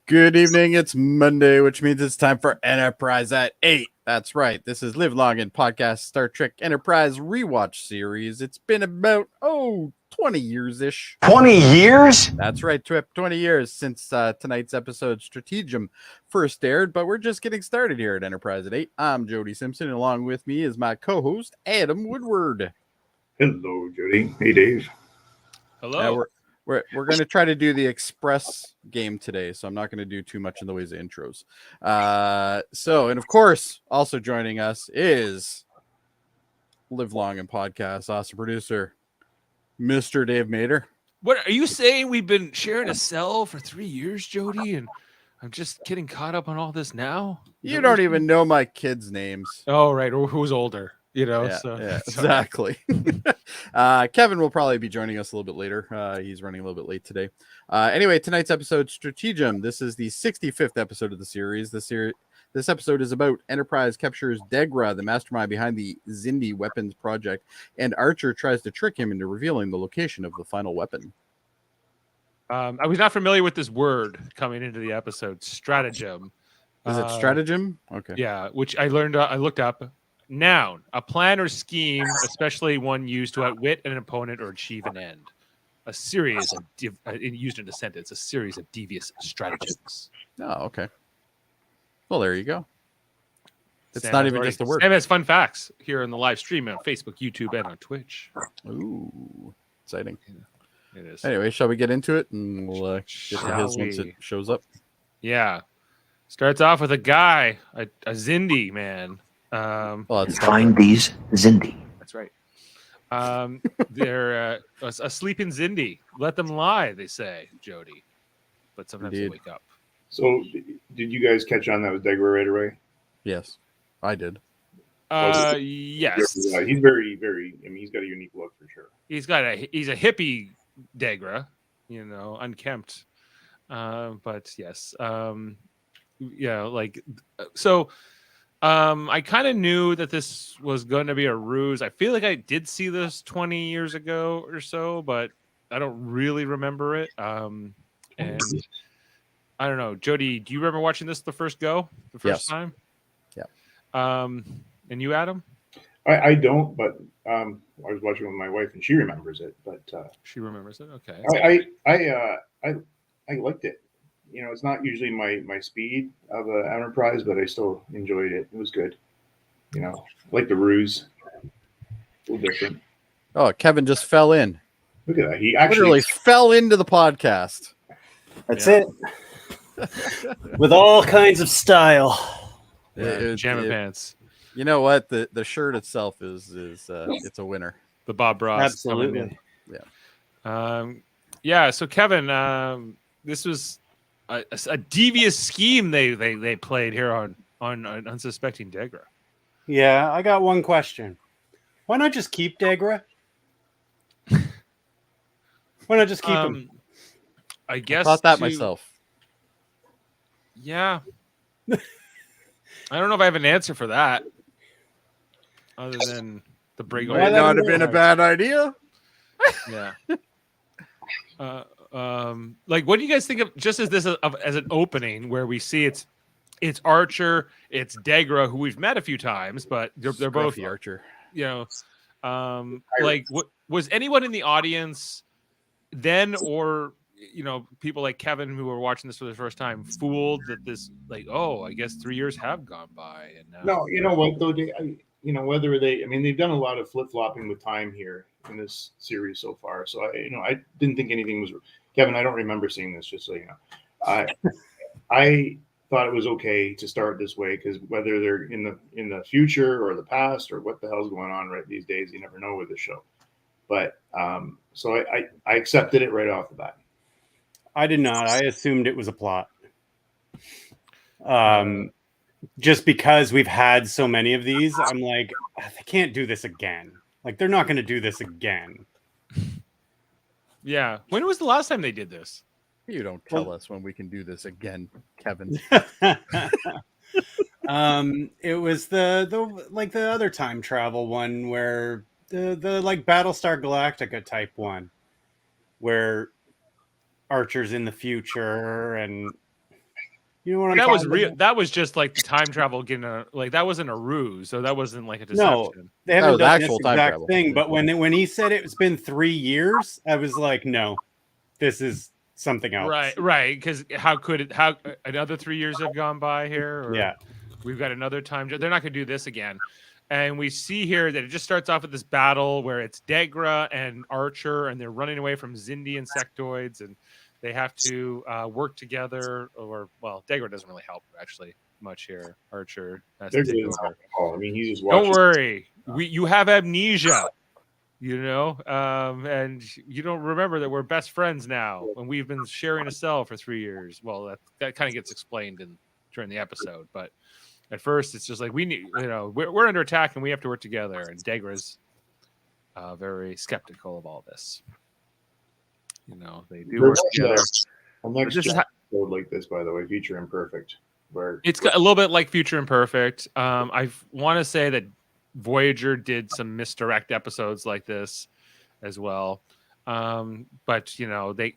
Good evening. It's Monday, which means it's time for Enterprise at 8. That's right. This is Live Long and Podcast Star Trek Enterprise rewatch series. It's been about, 20 years-ish. 20 years? That's right, Twip. 20 years since tonight's episode Stratagem first aired, but we're just getting started here at Enterprise at 8. I'm Jody Simpson, and along with me is my co-host, Adam Woodward. Hello, Jody. Hey, Dave. Hello. We're going to try to do the express game today, so I'm not going to do too much in the ways of intros. And of course, also joining us is Live Long and Podcast awesome producer, Mr. Dave Mader. What are you saying? We've been sharing a cell for 3 years, Jody, and I'm just getting caught up on all this now. You don't even know my kids' names. Oh, right. Or who's older? Yeah, exactly. Kevin will probably be joining us a little bit later. He's running a little bit late today. Anyway, tonight's episode, Stratagem. This is the 65th episode of the series. This episode is about Enterprise captures Degra, the mastermind behind the Xindi weapons project, and Archer tries to trick him into revealing the location of the final weapon. I was not familiar with this word coming into the episode, stratagem. Is it stratagem? Okay. Yeah, which I learned. I looked up. Noun, a plan or scheme, especially one used to outwit an opponent or achieve an end. A series of used in a sentence, a series of devious stratagems. Oh, okay. Well, there you go. It's Sam not even just a word. Sam has fun facts here on the live stream on Facebook, YouTube, and on Twitch. Ooh, exciting. It is. Anyway, shall we get into it? And we'll get to his once it shows up. Yeah. Starts off with a guy, a Xindi man. Find these Xindi. That's right. They're a sleeping Xindi. Let them lie, they say, Jody. But sometimes they wake up. So, did you guys catch on that was Degra right away? Yes, I did. Yes. He's very, very. I mean, he's got a unique look for sure. He's a hippie Degra, unkempt. But yes. I kind of knew that this was going to be a ruse. I feel like I did see this 20 years ago or so, but I don't really remember it. And I don't know, Jody, do you remember watching this the first yes. time? Yeah. And you, Adam? I don't, but I was watching with my wife and she remembers it. But she remembers it. Okay. I liked it. It's not usually my speed of an Enterprise, but I still enjoyed it. It was good. Like the ruse. A little different. Oh, Kevin just fell in. Look at that. He actually literally fell into the podcast. That's it. With all kinds of style. Pajama pants. You know what? The shirt itself is it's a winner. The Bob Ross. Absolutely. Yeah. So Kevin, this was a devious scheme they played here on unsuspecting Degra. Yeah, I got one question. Why not just keep Degra? Why not just keep him? I guess I thought that myself. Yeah. I don't know if I have an answer for that. Other than the break. Might not have been a bad idea. Yeah. What do you guys think of just as as an opening where we see it's Archer, it's Degra, who we've met a few times, but they're both Archer. What was anyone in the audience then, or people like Kevin who were watching this for the first time, fooled that this I guess 3 years have gone by and now. No, you know what though? They've done a lot of flip flopping with time here in this series so far. So I didn't think anything was. Kevin, I don't remember seeing this. Just so you know, I thought it was okay to start this way because whether they're in the future or the past or what the hell's going on right these days, you never know with the show. But so I accepted it right off the bat. I did not. I assumed it was a plot. Just because we've had so many of these, I'm like, they can't do this again. They're not going to do this again. Yeah. When was the last time they did this? You don't tell us when we can do this again, Kevin. It was the other time travel one where the Battlestar Galactica type one where Archer's in the future and You know what I'm That was talking real. about? That was just like the time travel getting that wasn't a ruse, so that wasn't like a No, deception. they haven't was done actual this time exact travel. thing. But when he said it's been 3 years, I was like, no, this is something else. Right. Because how another 3 years have gone by here? Or Yeah. we've got another time. They're not going to do this again. And we see here that it just starts off with this battle where it's Degra and Archer, and they're running away from Xindi insectoids, and they have to work together. Or, well, Degra doesn't really help actually much here. Archer has to take over. I mean, he's just watching. Don't worry, you have amnesia, and you don't remember that we're best friends now, and we've been sharing a cell for 3 years. Well, that kind of gets explained during the episode, but at first it's just like we need, we're under attack and we have to work together. And Degra's very skeptical of all this. They do work together. Next episode like this, by the way, Future Imperfect, where it's a little bit like Future Imperfect. I want to say that Voyager did some misdirect episodes like this as well. But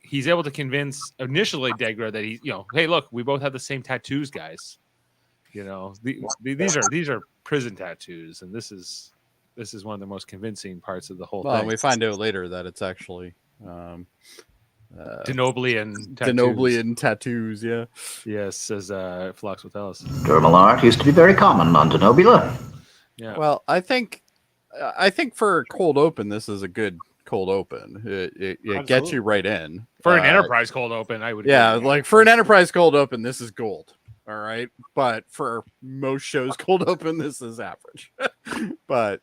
he's able to convince initially Degra that hey, look, we both have the same tattoos, guys. These are prison tattoos, and this is one of the most convincing parts of the whole thing. And we find out later that it's actually Denoblian tattoos. Yeah. Yes, as Phlox will tell us. Dermal art used to be very common on Denobula. Yeah. Well, I think for cold open, this is a good cold open. It gets you right in for an Enterprise cold open. I would. Yeah, like for an Enterprise cold open, this is gold. All right, but for most shows cold open, this is average. But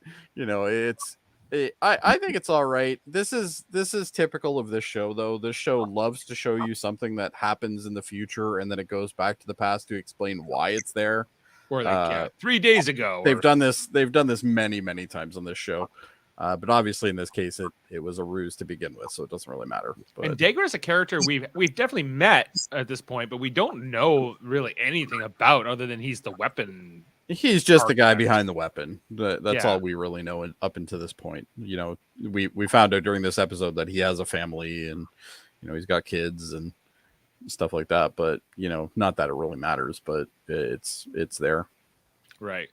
I think it's all right. This is typical of this show, though. This show loves to show you something that happens in the future, and then it goes back to the past to explain why it's there. Or 3 days ago. They've done this many, many times on this show. But obviously, in this case, it was a ruse to begin with, so it doesn't really matter. But... And Degra is a character we've definitely met at this point, but we don't know really anything about other than he's the weapon. He's just the guy behind the weapon. That's all we really know up until this point. We found out during this episode that he has a family and he's got kids and stuff like that. But not that it really matters, but it's there. Right.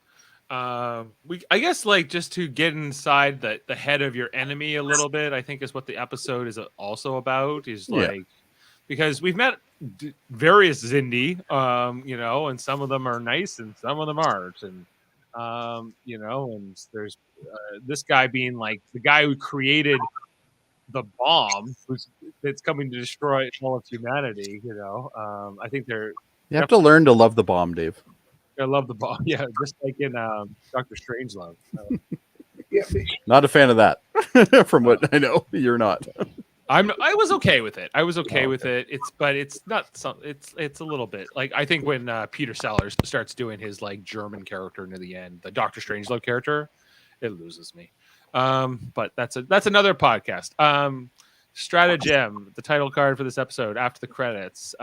I guess just to get inside the head of your enemy a little bit, I think is what the episode is also about. Is because we've met various Xindi, and some of them are nice and some of them aren't, and and there's this guy being like the guy who created the bomb, that's coming to destroy all of humanity. I think you have to learn to love the bomb, Dave. I love the bomb. Yeah, just like in Dr. Strangelove. Not a fan of that. From what I know, you're not. I was okay with it. I was okay with it. It's not it's a little bit like I think when Peter Sellers starts doing his German character near the end, the Dr. Strangelove character, it loses me. But that's another podcast. Stratagem, the title card for this episode after the credits.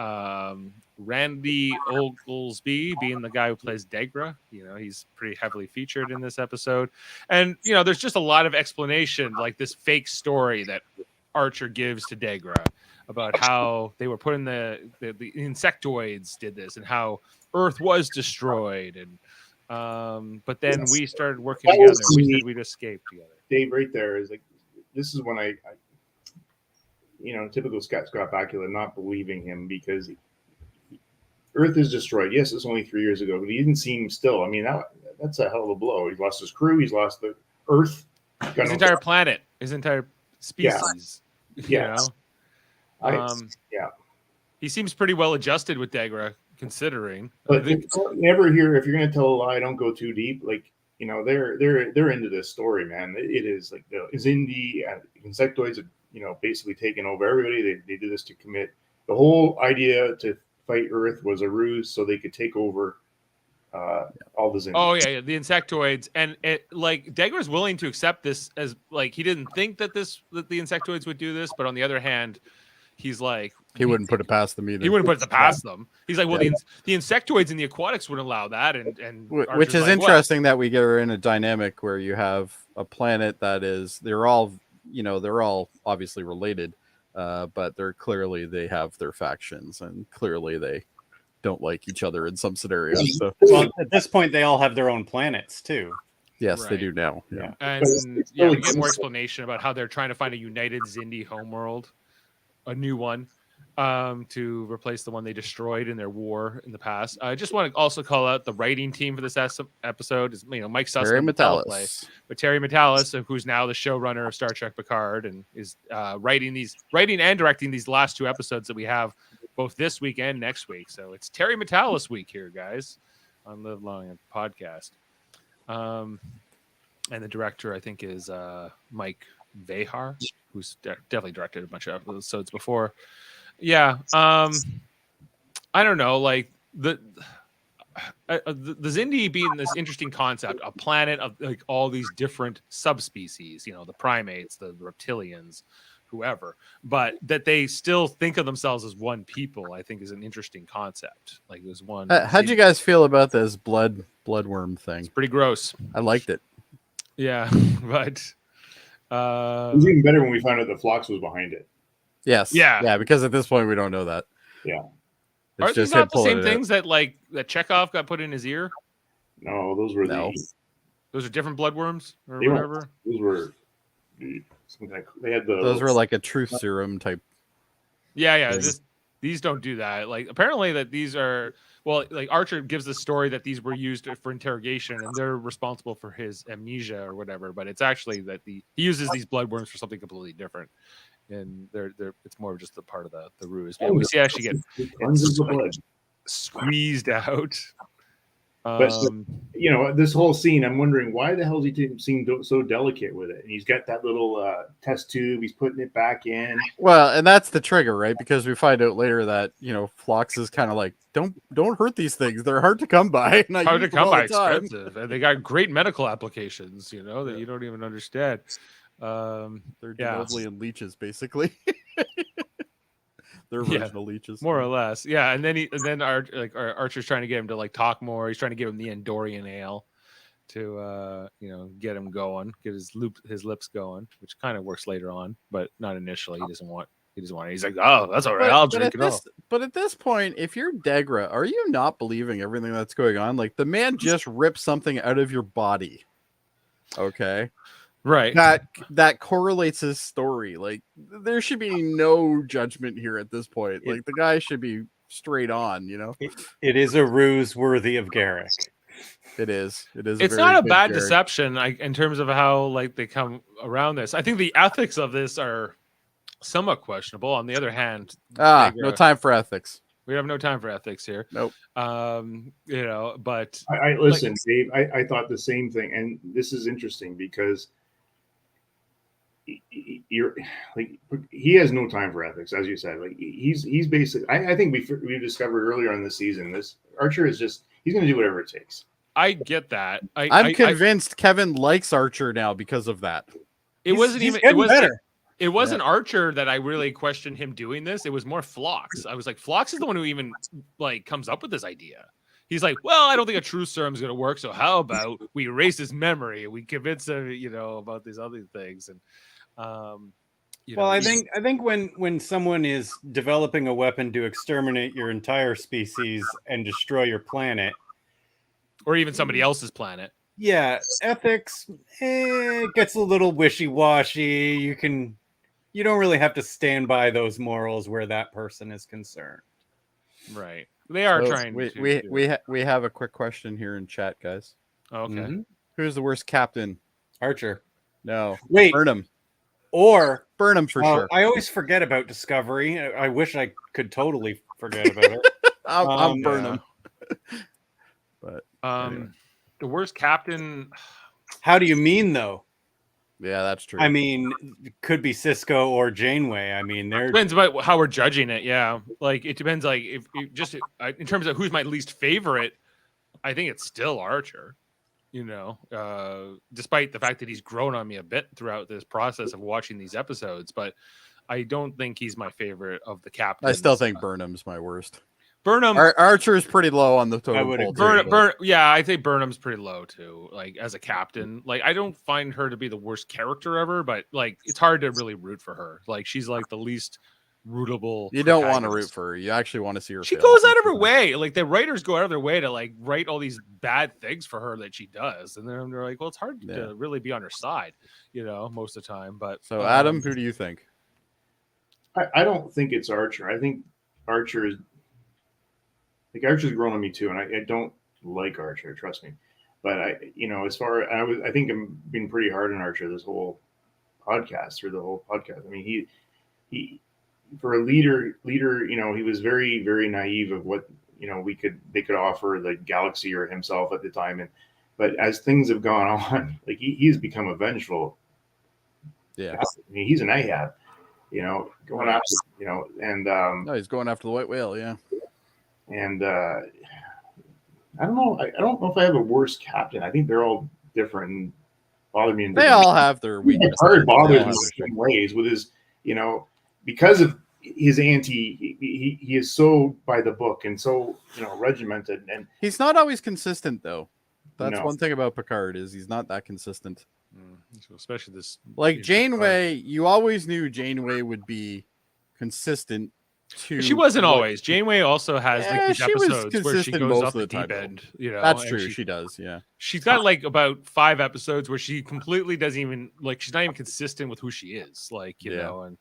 Randy Oglesby being the guy who plays Degra. He's pretty heavily featured in this episode. And, there's just a lot of explanation, like this fake story that Archer gives to Degra about how they were put in the insectoids did this and how Earth was destroyed. And but then we started working together. We said we'd escape together. Dave, right there is this is when I typical Scott Bakula not believing him because Earth is destroyed. Yes, it's only 3 years ago, but he didn't seem still. I mean, that's a hell of a blow. He's lost his crew. He's lost the Earth. His entire planet. His entire species. Yeah. He seems pretty well adjusted with Degra, considering. But never hear if you're going to tell a lie, don't go too deep. They're into this story, man. It is like the Xindi insectoids have basically taken over everybody. They did this to commit. The whole idea to fight Earth was a ruse so they could take over all the Xindi. Oh yeah, the insectoids, and Degra's willing to accept this as he didn't think that the insectoids would do this, but on the other hand, he's like he wouldn't put it past them either. He wouldn't put it past them. He's like, well, the insectoids and the aquatics wouldn't allow that, and which is interesting that we get in a dynamic where you have a planet that is they're all obviously related, but they have their factions, and clearly they don't like each other in some scenarios. So Well, at this point, they all have their own planets too. yes, they Right. do now. Yeah. And it's yeah, really we get more cool. explanation about how they're trying to find a united Xindi homeworld, a new one, to replace the one they destroyed in their war in the past. I just want to also call out the writing team for this episode. Is Mike Sussman, Terry the teleplay, Metalis. but Terry Metalis, who's now the showrunner of Star Trek Picard, and is writing and directing these last two episodes that we have both this week and next week. So it's Terry Metalis week here, guys, on Live Long and Podcast. And the director, I think, is Mike Vehar, who's definitely directed a bunch of episodes before. Yeah, I don't know, like the Xindi being this interesting concept, a planet of like all these different subspecies, the primates, the reptilians, whoever, but that they still think of themselves as one people, I think is an interesting concept. Like there's one. How'd you guys feel about this bloodworm thing? It's pretty gross. I liked it. Yeah, but It was even better when we found out that Phlox was behind it. Yes. Yeah. Because at this point we don't know that. Yeah. It's aren't these him not the pulling same it things that Chekhov got put in his ear? No, those were No. Those are different bloodworms or They weren't. whatever. Those were something like they had the. Those were like a truth serum type. Yeah. thing. These don't do that. Like apparently that these are like Archer gives the story that these were used for interrogation and they're responsible for his amnesia or whatever. But it's actually that he uses these bloodworms for something completely different, and they're it's more of just the part of the ruse. Yeah, we see actually get tons of the blood. squeezed out. But this whole scene, I'm wondering why the hell does he seem so delicate with it? And he's got that little test tube. He's putting it back in. Well, and that's the trigger, right? Because we find out later that Phlox is kind of like, don't hurt these things. They're hard to come by. And I hard to use them come all by, the time. expensive, and they got great medical applications. That you don't even understand. They're Yeah. Denoblian leeches, basically. They're original leeches, more or less. Yeah, and then Archer's trying to get him to like talk more. He's trying to give him the Andorian ale to get him going, get his lips going, which kind of works later on, but not initially. He doesn't want it. He's like, oh, that's all right. I'll drink it all. But at this point, if you're Degra, are you not believing everything that's going on? Like the man just ripped something out of your body. Okay. Right. That correlates his story. Like there should be no judgment here at this point. Like the guy should be straight on, It is a ruse worthy of Garrick. It is. It's not a bad deception in terms of how like they come around this. I think the ethics of this are somewhat questionable. On the other hand, no time for ethics. We have no time for ethics here. Nope. But I listen, Dave. I thought the same thing, and this is interesting because you're like he has no time for ethics, as you said. Like he's basically. I think we discovered earlier in the season this Archer is just he's going to do whatever it takes. I get that. I'm convinced Kevin likes Archer now because of that. It wasn't he's even. It was better. It wasn't Archer that I really questioned him doing this. It was more Phlox. I was like, Phlox is the one who even like comes up with this idea. He's like, well, I don't think a truth serum is going to work. So how about we erase his memory and we convince him, about these other things. And, I think when someone is developing a weapon to exterminate your entire species and destroy your planet, or even somebody else's planet. Yeah. Ethics, it gets a little wishy-washy. You don't really have to stand by those morals where that person is concerned. Right. They are trying we have a quick question here in chat, guys. Okay. Mm-hmm. Who's the worst captain? Archer. No. Wait. Burnham. Or Burnham for sure. I always forget about Discovery. I wish I could totally forget about it. I'm Burnham. But the worst captain. How do you mean though? Yeah, that's true. I mean, it could be Cisco or Janeway. I mean, they're Depends about how we're judging it. Yeah, like it depends. Like if just in terms of who's my least favorite, I think it's still Archer. Despite the fact that he's grown on me a bit throughout this process of watching these episodes, but I don't think he's my favorite of the captains. I still think Burnham's my worst. Burnham Archer is pretty low on the totem pole. Yeah, I think Burnham's pretty low too. Like as a captain, like I don't find her to be the worst character ever, but like it's hard to really root for her. Like she's like the least rootable. You don't want to root protagonist. for her. You actually want to see her. She fail goes out of her sometimes. way. Like the writers go out of their way to like write all these bad things for her that she does, and then they're like, well, it's hard to really be on her side, most of the time. But So, Adam, who do you think? I don't think it's Archer. I think Archer's grown on me too, and I don't like Archer. Trust me. But I think I'm being pretty hard on Archer this whole podcast. I mean, he for a leader, he was very, very naive of what they could offer the galaxy or himself at the time. But as things have gone on, like he's become a vengeful. Yeah, I mean, he's an Ahab, going after, and no, he's going after the white whale. Yeah, and I don't know. I don't know if I have a worse captain. I think they're all different and bother me. They all have their weaknesses. Hard bothers They all me have in their some ways with his, because of his he is so by the book and so regimented, and He's not always consistent though. That's No. one thing about Picard is he's not that consistent. especially this, Like Janeway, you always knew Janeway would be consistent. She wasn't always. Janeway also has Yeah, like these she was episodes where she consistent goes most off of the the time, deep though. end. That's and true. She does. Yeah. She's got like about 5 episodes where she completely doesn't even she's not even consistent with who she is. Like you Yeah. know, and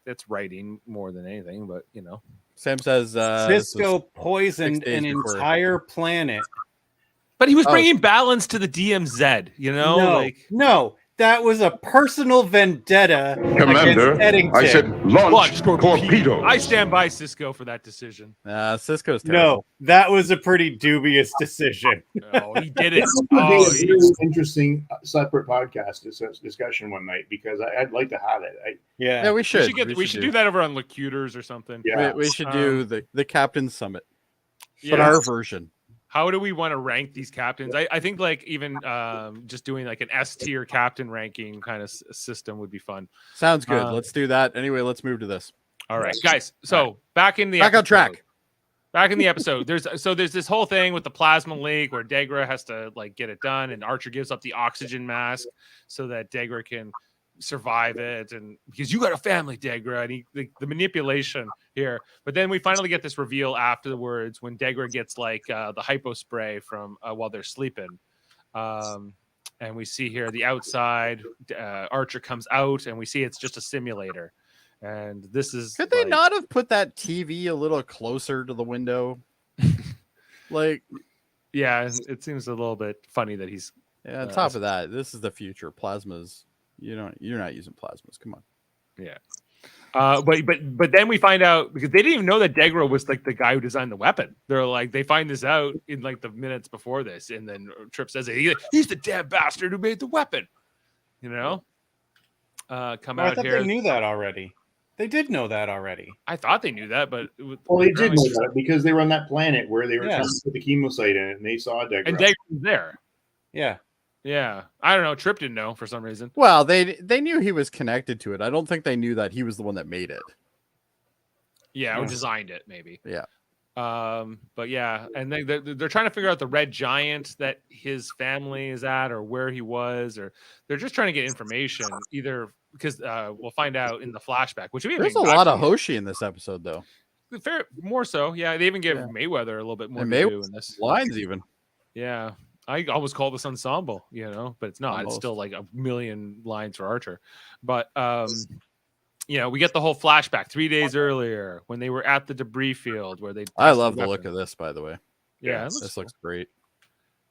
that's writing more than anything. But Sam says Cisco poisoned 6 days an before. entire planet. but he was Oh. bringing balance to the DMZ. No, that was a personal vendetta Commander, against Eddington. I said launch torpedoes. I stand by Cisco for that decision. Cisco's terrible. No, that was a pretty dubious decision. Oh, he did it. This would be Oh, a very interesting separate podcast discussion one night because I'd like to have it. Yeah. Yeah, we should. we should do that over on Locutors or something. Yeah. We should do the Captain's Summit, but Yeah. our version. How do we want to rank these captains? I think like even just doing like an S tier captain ranking kind of system would be fun. Sounds good. Let's do that. Anyway, let's move to this. All right, guys. So back in the Back on track. Back in the episode, there's this whole thing with the plasma leak where Degra has to like get it done, and Archer gives up the oxygen mask so that Degra can survive it, and because you got a family, Degra, and the manipulation here. But then we finally get this reveal afterwards when Degra gets like the hypo spray from while they're sleeping, and we see here the outside. Archer comes out, and we see it's just a simulator. And this is Could they not have put that TV a little closer to the window? Like, Yeah, it seems a little bit funny that he's. on top of that, this is the future. Plasmas, you're not using plasmas. Come on. Yeah. But then we find out because they didn't even know that Degra was like the guy who designed the weapon. They're like they find this out in like the minutes before this, and then Trip says he's the damn bastard who made the weapon. Come I out thought here. they knew that already. They did know that already. I thought they knew that, but Well, they did know that because they were on that planet where they were Yeah. trying to put the chemosite in it, and they saw Degra. and Degra was there. Yeah. Yeah, I don't know. Trip didn't know for some reason. Well, they knew he was connected to it. I don't think they knew that he was the one that made it. Yeah, or Yeah. designed it maybe. Yeah. But yeah, and they're trying to figure out the red giant that his family is at, or where he was, or they're just trying to get information. Either because we'll find out in the flashback, which we There's a lot of Hoshi in this episode, though. fair more so. Yeah, they even give Yeah. Mayweather a little bit more And to do in this. Lines even. Yeah, I always call this ensemble, but it's not. It's Almost. still like a million lines for Archer, but we get the whole flashback 3 days earlier when they were at the debris field where they. I tested love the weapon. look of this, by the way. Yeah, This looks great.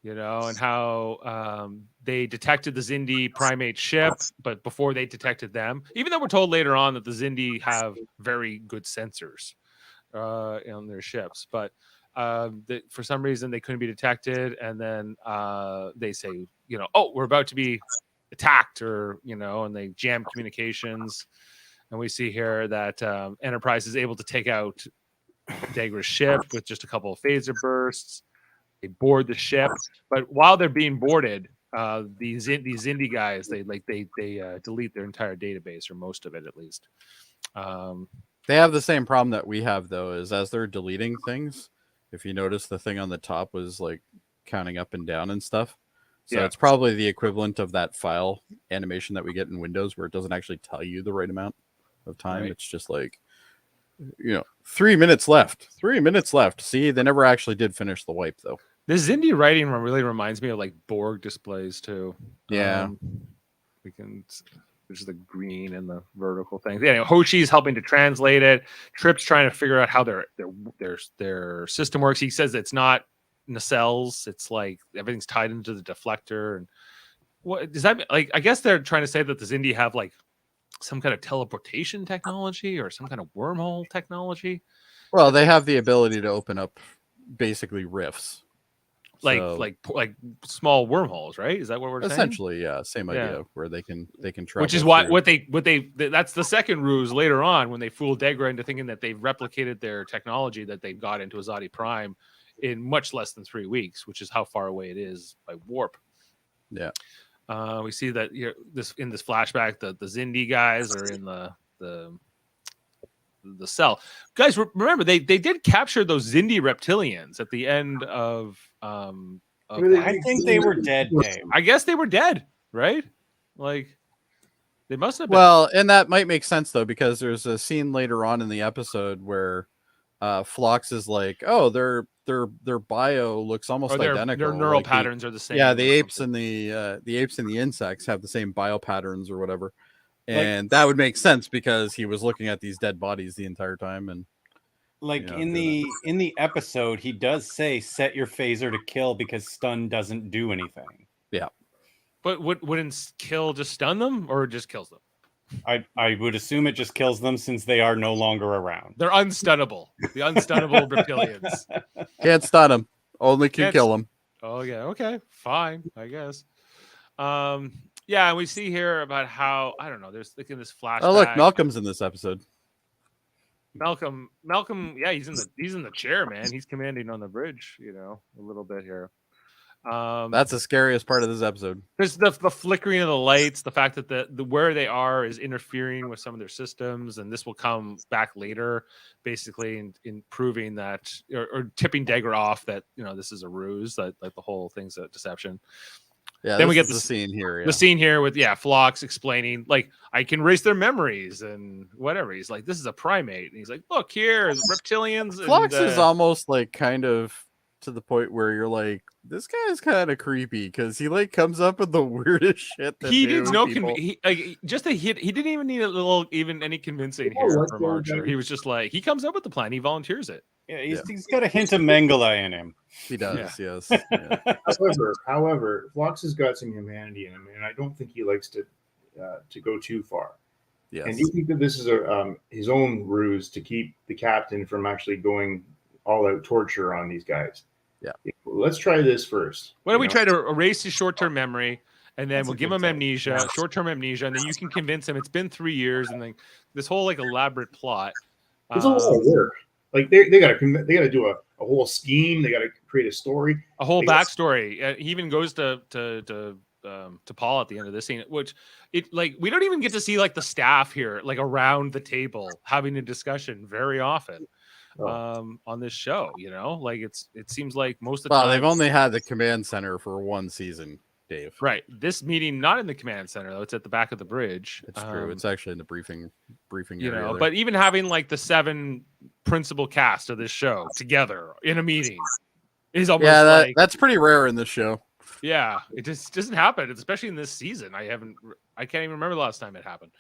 and how they detected the Xindi primate ship, but before they detected them, even though we're told later on that the Xindi have very good sensors on their ships, but for some reason they couldn't be detected, and then they say, we're about to be attacked, or and they jam communications, and we see here that Enterprise is able to take out Degra's ship with just a couple of phaser bursts. They board the ship, but while they're being boarded, these Xindi guys they delete their entire database, or most of it at least. They have the same problem that we have, though, is as they're deleting things, if you notice, the thing on the top was like counting up and down and stuff. So Yeah. it's probably the equivalent of that file animation that we get in Windows where it doesn't actually tell you the right amount of time. Right. It's just like, 3 minutes left. 3 minutes left. See, they never actually did finish the wipe though. This Xindi writing really reminds me of like Borg displays too. Yeah. Which is the green and the vertical thing. Anyway, Hoshi's helping to translate it. Trip's trying to figure out how their system works. He says it's not nacelles. It's like everything's tied into the deflector. And what does that like? I guess they're trying to say that the Xindi have like some kind of teleportation technology or some kind of wormhole technology. Well, they have the ability to open up basically rifts. Like So, like small wormholes, right? Is that what we're saying? essentially, yeah, same idea where they can travel. Which is what through. that's the second ruse later on when they fool Degra into thinking that they've replicated their technology that they've got into Azadi Prime in much less than 3 weeks, which is how far away it is by warp. Yeah. We see that this flashback, the Xindi guys are in the cell. Guys, remember they did capture those Xindi reptilians at the end of I think they were dead, Dave. I guess they were dead, right? Like they must have been. Well, and that might make sense though, because there's a scene later on in the episode where Phlox is like, "Oh, their bio looks almost identical. Their neural like patterns are the same." Yeah, the apes and the insects have the same bio patterns or whatever, and that would make sense because he was looking at these dead bodies the entire time. And in the episode, he does say, "Set your phaser to kill," because stun doesn't do anything. Yeah, but wouldn't kill just stun them or just kills them? I would assume it just kills them since they are no longer around. They're unstunnable. The unstunnable reptilians. Can't stun them. Only can kill them. Oh yeah. Okay. Fine. I guess. Yeah. And we see here about how I don't know. There's like in this flashback. Oh look, Malcolm's in this episode. Malcolm. Yeah, he's in the chair, man. He's commanding on the bridge. A little bit here. That's the scariest part of this episode. There's the flickering of the lights, the fact that the where they are is interfering with some of their systems, and this will come back later, basically in proving that or tipping Degra off that this is a ruse, that like the whole thing's a deception. Yeah, then we get the scene here. Yeah. The scene here with Phlox explaining like I can erase their memories and whatever. He's like, this is a primate, and he's like, look here, reptilians. Phlox is almost like kind of to the point where you're like, this guy's kind of creepy because he like comes up with the weirdest shit. That he didn't he didn't even need any convincing here from Archer. He was just like, he comes up with the plan, he volunteers it. Yeah, he's got a hint of Mengele in him. He does, yes. Yeah. However, Phlox has got some humanity in him, and I don't think he likes to go too far. Yes. And do you think that this is his own ruse to keep the captain from actually going all-out torture on these guys? Yeah. Let's try this first. Why don't we try to erase his short-term memory, and then we'll give him amnesia, short-term amnesia, and then you can convince him it's been 3 years, and then this whole like elaborate plot. It's a lot of work. Like they got to do a whole scheme. They got to create a story, a whole backstory. He even goes to Paul at the end of this scene, which we don't even get to see like the staff here like around the table having a discussion very often. On this show, like it seems like most of the time they've only had the command center for one season, Dave. Right. This meeting not in the command center though; it's at the back of the bridge. It's true. It's actually in the briefing area. But even having like the 7 principal cast of this show together in a meeting is almost that's pretty rare in this show. Yeah, it just doesn't happen, especially in this season. I can't even remember the last time it happened.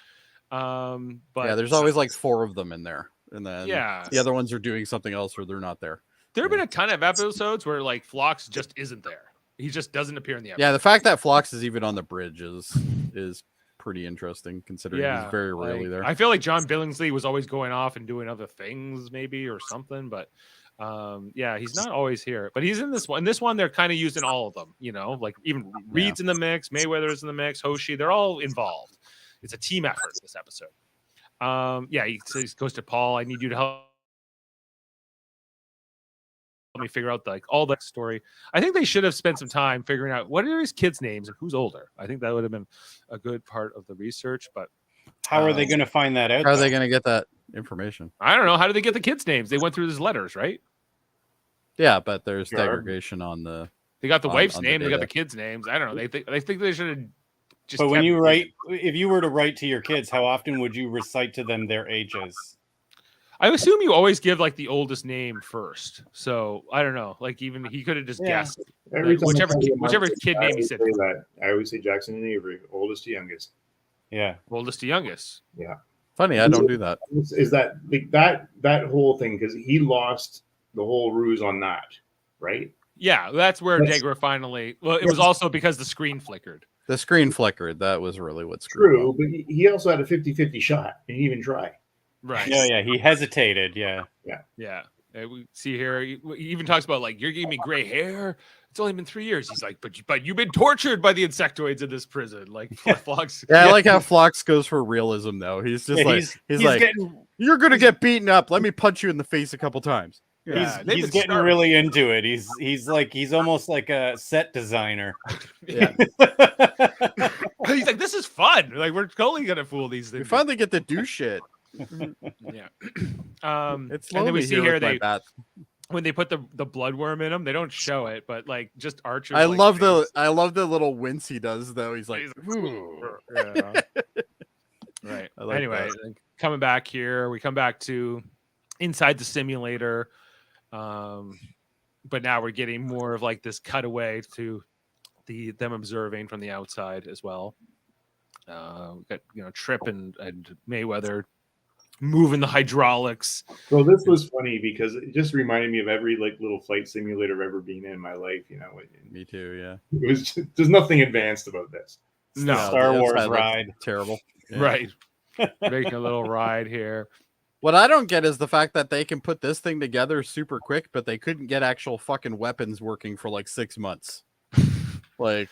But there's always like 4 of them in there. And then the other ones are doing something else or they're not there. There have been a ton of episodes where like Phlox just isn't there. He just doesn't appear in the episode. Yeah, the fact that Phlox is even on the bridge is pretty interesting considering he's very rarely there. I feel like John Billingsley was always going off and doing other things maybe or something, but he's not always here. But he's in this one. In this one, they're kind of using all of them, like even Reed's in the mix, Mayweather's in the mix, Hoshi, they're all involved. It's a team effort this episode. He goes to Paul, I need you to help me figure out all that story. I think they should have spent some time figuring out what are his kids' names and who's older. I think that would have been a good part of the research, but how are they going to find that out? How are they going to get that information? I don't know. How did they get the kids' names? They went through his letters, right? Yeah, but there's degradation on the they got the wife's name, they got the kids' names. I don't know. They think they should have But when you write, if you were to write to your kids, how often would you recite to them their ages? I assume you always give like the oldest name first. So I don't know. Like even he could have just guessed Every time whichever kid name he said. I always say Jackson and Avery, oldest to youngest. Yeah, oldest to youngest. Yeah. Funny, I don't do that. Is that like that whole thing because he lost the whole ruse on that, right? Yeah, that's where Degra finally. Well, it was also because the screen flickered. The screen flickered. That was really what's true. But he also had a 50-50 shot and he didn't even try. Right. Yeah. He hesitated. Yeah. We see here. He even talks about like you're giving me gray hair. It's only been 3 years. He's like, but you've been tortured by the insectoids in this prison. Like Phlox. Yeah, I like how Phlox goes for realism though. He's just he's like, you're gonna get beaten up. Let me punch you in the face a couple times. Yeah, he's getting really into it. He's almost like a set designer. Yeah. He's like, this is fun. Like we're totally gonna fool these things. We finally get to do shit. Yeah. It's and then we see here when they put the bloodworm in him, they don't show it, but like just Archer. I love the little wince he does though. He's like, yeah. Right. Like anyway, coming back here, we come back to inside the simulator. But now we're getting more of like this cutaway to them observing from the outside as well. We got Tripp and Mayweather moving the hydraulics. So this was funny because it just reminded me of every like little flight simulator I've ever been in my life. Me too. Yeah. It was there's nothing advanced about this. No, Star Wars ride. Terrible. Yeah. Right. Making a little ride here. What I don't get is the fact that they can put this thing together super quick, but they couldn't get actual fucking weapons working for like 6 months. Like,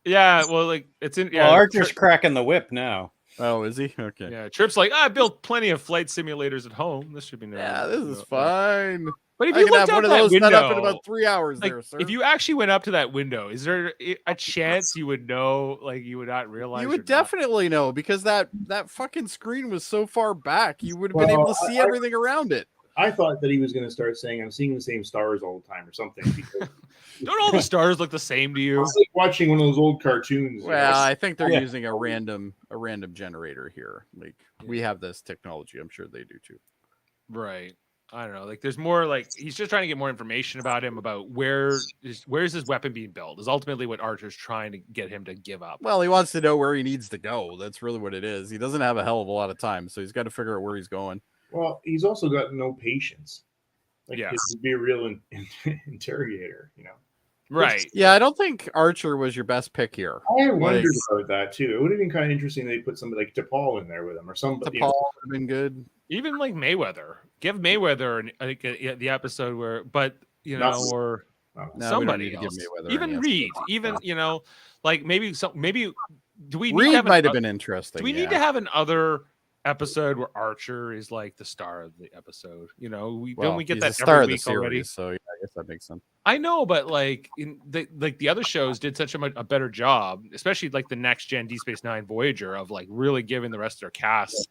yeah, well, like it's in. Yeah, well, Archer's cracking the whip now. Oh, is he? Okay. Yeah, Tripp's like, I built plenty of flight simulators at home. This should be nice. Yeah, this is fine. But if I you can looked have out one of that those window, set up in about 3 hours, like, there, sir. if you actually went up to that window, is there a chance you would know? Like you would not realize. You would definitely know because that fucking screen was so far back. You would have been able to see everything around it. I thought that he was going to start saying, "I'm seeing the same stars all the time" or something. Because don't all the stars look the same to you? It's like watching one of those old cartoons. Well, I think they're using a random generator here. Like we have this technology. I'm sure they do too. Right. I don't know. Like there's more like he's just trying to get more information about him about where's his weapon being built is ultimately what Archer's trying to get him to give up. Well, he wants to know where he needs to go. That's really what it is. He doesn't have a hell of a lot of time, so he's got to figure out where he's going. Well, he's also got no patience. Like yeah, to be a real interrogator, Right. Yeah, I don't think Archer was your best pick here. I wondered about that too. It would have been kind of interesting if they put somebody like DePaul in there with him or somebody. DePaul would have been good. Even like Mayweather. Give Mayweather the episode where, but or somebody else. Even Reed. Even like maybe do we Reed might have been interesting. Do we need to have another episode where Archer is like the star of the episode? Don't we get that star every of the week already? series, so yeah, I guess that makes sense. I know, but like in the other shows did such a better job, especially like the next gen Deep Space Nine Voyager of like really giving the rest of their cast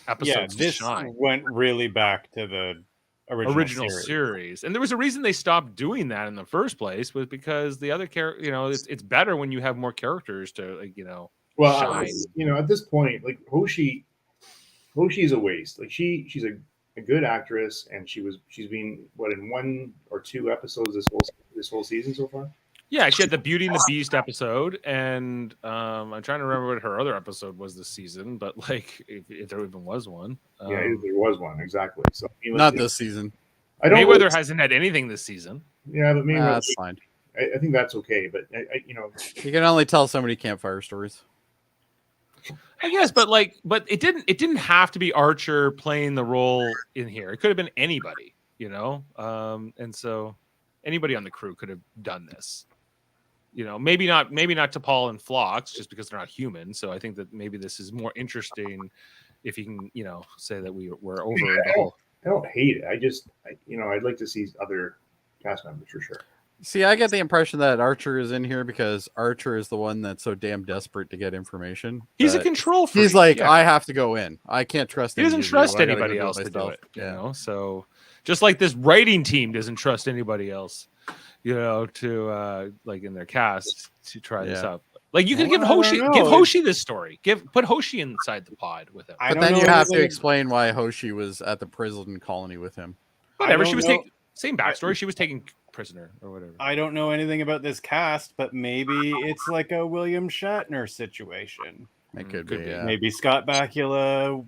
episodes to shine. Went really back to the original series. And there was a reason they stopped doing that in the first place was because the other it's better when you have more characters to well shine. At this point like Hoshi's a waste. Like she's a good actress and she's been in 1 or 2 episodes this whole season so far. Yeah, she had the Beauty and the Beast episode, and I'm trying to remember what her other episode was this season, but like if there even was one. Yeah, there was one, exactly. So not this season. Mayweather hasn't had anything this season. Yeah, but maybe that's fine. I think that's okay, but you can only tell so many campfire stories. I guess, but it didn't have to be Archer playing the role in here. It could have been anybody, and so anybody on the crew could have done this. Maybe not T'Pol and Phlox just because they're not human. So I think that maybe this is more interesting if you can, say that we're over the whole. I don't hate it. I'd like to see other cast members for sure. See, I get the impression that Archer is in here because Archer is the one that's so damn desperate to get information. He's a control freak. He's like, I have to go in. I can't trust. He doesn't trust anybody else to do it. Yeah. So just like this writing team doesn't trust anybody else. To like in their cast to try this up. Like you could Well, give I don't Hoshi know. this story. Put Hoshi inside the pod with him. I But don't then know you have to anything- explain why Hoshi was at the prison colony with him. Whatever. I She don't was know- taking same backstory. She was taken prisoner or whatever. I don't know anything about this cast, but maybe it's like a William Shatner situation. It could Could be. be. Yeah. Maybe Scott Bakula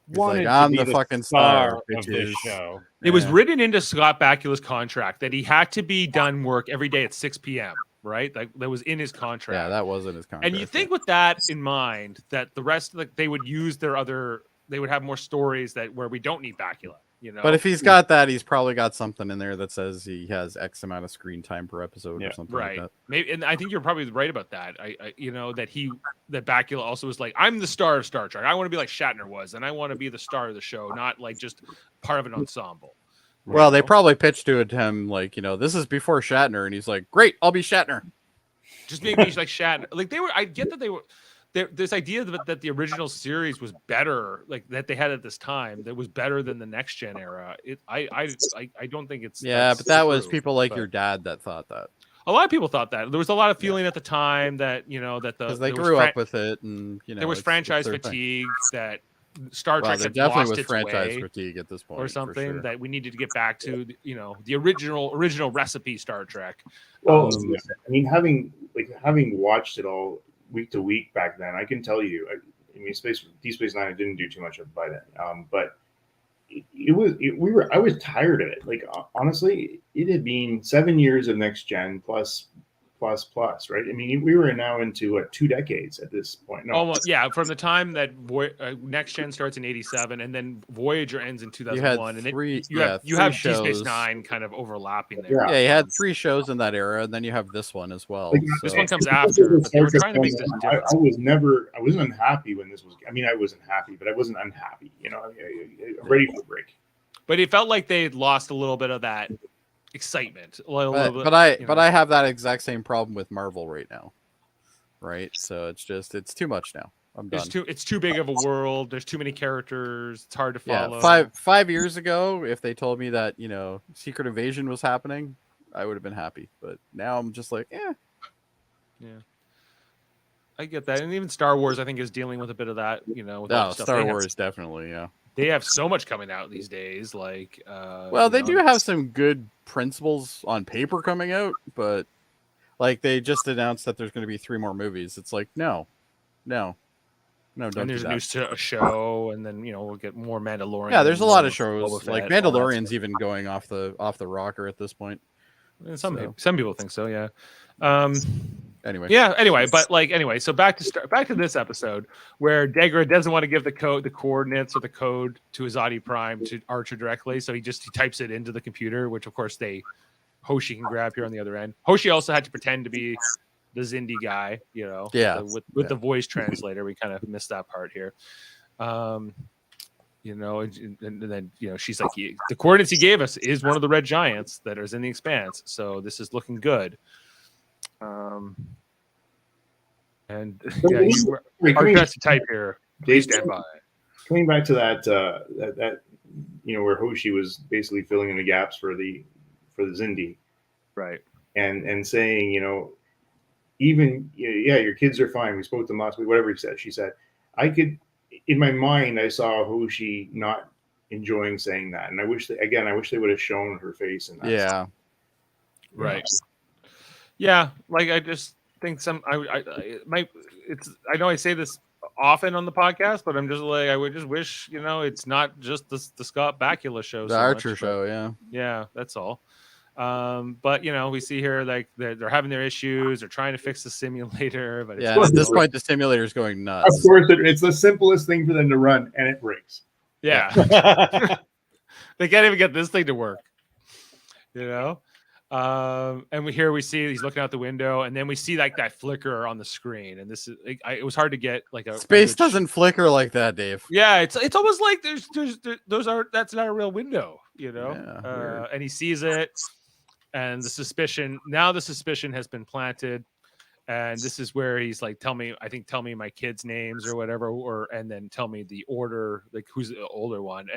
He's wanted like, I'm to be the fucking star of this bitches." show. It was Yeah. written into Scott Bakula's contract that he had to be done work every day at 6 p.m. Right? Like that was in his contract. Yeah, that wasn't his contract. And you think with that in mind that the rest of they would use they would have more stories that where we don't need Bakula, you know. But if he's got that, he's probably got something in there that says he has X amount of screen time per episode or something right, like that. maybe, and I think you're probably right about that. I that Bakula also was like, I'm the star of Star Trek. I want to be like Shatner was, and I want to be the star of the show, not like just part of an ensemble. Well, they know? probably pitched to him like, this is before Shatner, and he's like, "Great, I'll be Shatner." Just maybe like Shatner. Like they were. I get that they were. This idea that the original series was better, like that they had at this time, that was better than the next gen era. I don't think it's Yeah, but that was true, people like but your dad that thought that a lot of people thought that. There was a lot of feeling at the time that that because they there was grew up with it, and there was it's franchise their thing. fatigue that Star Well, Trek there had definitely lost was its franchise way fatigue at this point, or for something sure. that we needed to get back to. The original recipe Star Trek. Well, I mean, having watched it all week to week back then, I can tell you. I mean, Deep Space Nine, I didn't do too much of by then, but I was tired of it. Like honestly, it had been 7 years of next gen plus, right? I mean, we were now into 2 decades at this point. No, Almost, yeah. From the time that Next Gen starts in '87, and then Voyager ends in 2001, and then you have Deep Space shows. Nine kind of overlapping there. Yeah. Yeah, you had 3 shows in that era, and then you have this one as well. Like, This so- one comes after, but they were trying to make this different. I wasn't unhappy when this was. I mean, I wasn't happy, but I wasn't unhappy. I'm ready for a break. But it felt like they had lost a little bit of that excitement. But I have that exact same problem with Marvel right now, right? So it's too much now. I'm done. It's too big of a world. There's too many characters. It's hard to follow. Yeah, 5 years ago, if they told me that Secret Invasion was happening, I would have been happy. But now I'm just like, Yeah, I get that. And even Star Wars, I think, is dealing with a bit of that. With all the stuff Star they have. Wars definitely, yeah. They have so much coming out these days. Like, Well, they do have some good principles on paper coming out, but like they just announced that there's going to be 3 more movies. It's like no, don't And there's do a that. new show, and then we'll get more Mandalorian. Yeah, there's a lot of Boba shows Fett, like all that Mandalorian's stuff. even going off the rocker at this point. And so. some people think so. Yeah. Anyway, So back to this episode where Degra doesn't want to give the coordinates or the code to Azadi Prime to Archer directly, so he types it into the computer, which of course Hoshi can grab here on the other end. Hoshi also had to pretend to be the Xindi guy, Yeah. with the voice translator. We kind of missed that part here. And then she's like, the coordinates he gave us is one of the red giants that is in the Expanse, so this is looking good. And Archer has to type here. Please stand by. Coming back to that where Hoshi was basically filling in the gaps for the Xindi, Right. and saying, even your kids are fine. We spoke to them last week. Whatever he said, she said, I could. In my mind, I saw Hoshi not enjoying saying that, and I wish they would have shown her face in that. yeah. Right. Yeah, like I just think I know I say this often on the podcast, but I'm just like, I would just wish it's not just the Scott Bakula show, The Archer show, yeah. Yeah, that's all. But we see here like they're having their issues. They're trying to fix the simulator, but Yeah, at this point the simulator's going Of nuts. course, it's the simplest thing for them to run, and it breaks. yeah, they can't even get this thing to work. And we see he's looking out the window, and then we see like that flicker on the screen, and this is it was hard to get like a Space good doesn't flicker like that, Dave. Yeah, it's almost like that's not a real window, Yeah, and he sees it, and the suspicion has been planted, and this is where he's like, tell me my kids' names or whatever, and then tell me the order, like who's the older one,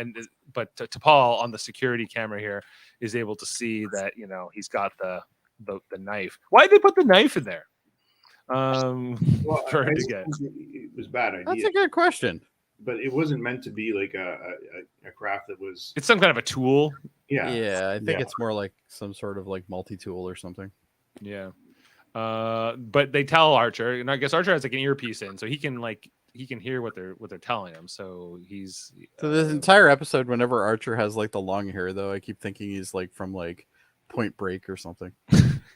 but T'Pol on the security camera here is able to see that he's got the knife. Why did they put the knife in there? Well, for I him to don't get. think it was a bad idea. That's a good question. But it wasn't meant to be like a craft that was. It's some kind of a tool. Yeah, I think Yeah. it's more like some sort of like multi-tool or something. Yeah. But they tell Archer, and I guess Archer has like an earpiece in, so he can hear what they're telling him. So he's So this entire episode, whenever Archer has like the long hair, though, I keep thinking he's like from like Point Break or something.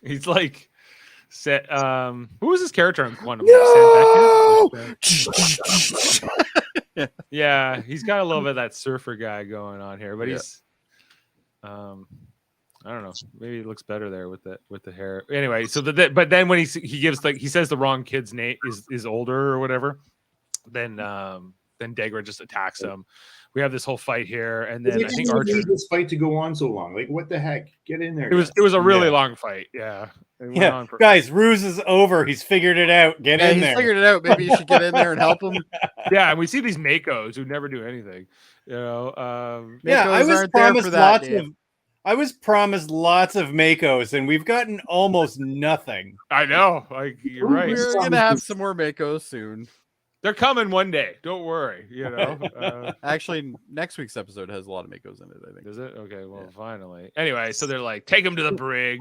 he's like set. Who was his character in Quantum? No! Sam Beckett? Yeah, he's got a little bit of that surfer guy going on here, but he's I don't know. Maybe it looks better there with the hair. Anyway, so but then when he gives like he says the wrong kid's name is older or whatever, then Degra just attacks him. We have this whole fight here, and then I think Archer. Need this fight to go on so long. Like, what the heck? Get in there. It was a really long fight. Yeah. It went on for- Guys, ruse is over. He's figured it out. Get in he's there. figured it out. Maybe you should get in there and help him. Yeah, and we see these Makos who never do anything. You know. Yeah, I Makos was aren't there promised for that, lots Dave. of. I was promised lots of Makos, and we've gotten almost nothing. I know. Like you're right. We're gonna have some more Makos soon. They're coming one day. Don't worry. You know. Actually, next week's episode has a lot of Makos in it, I think. Is it? Okay, well, finally. Anyway, so they're like, take him to the brig.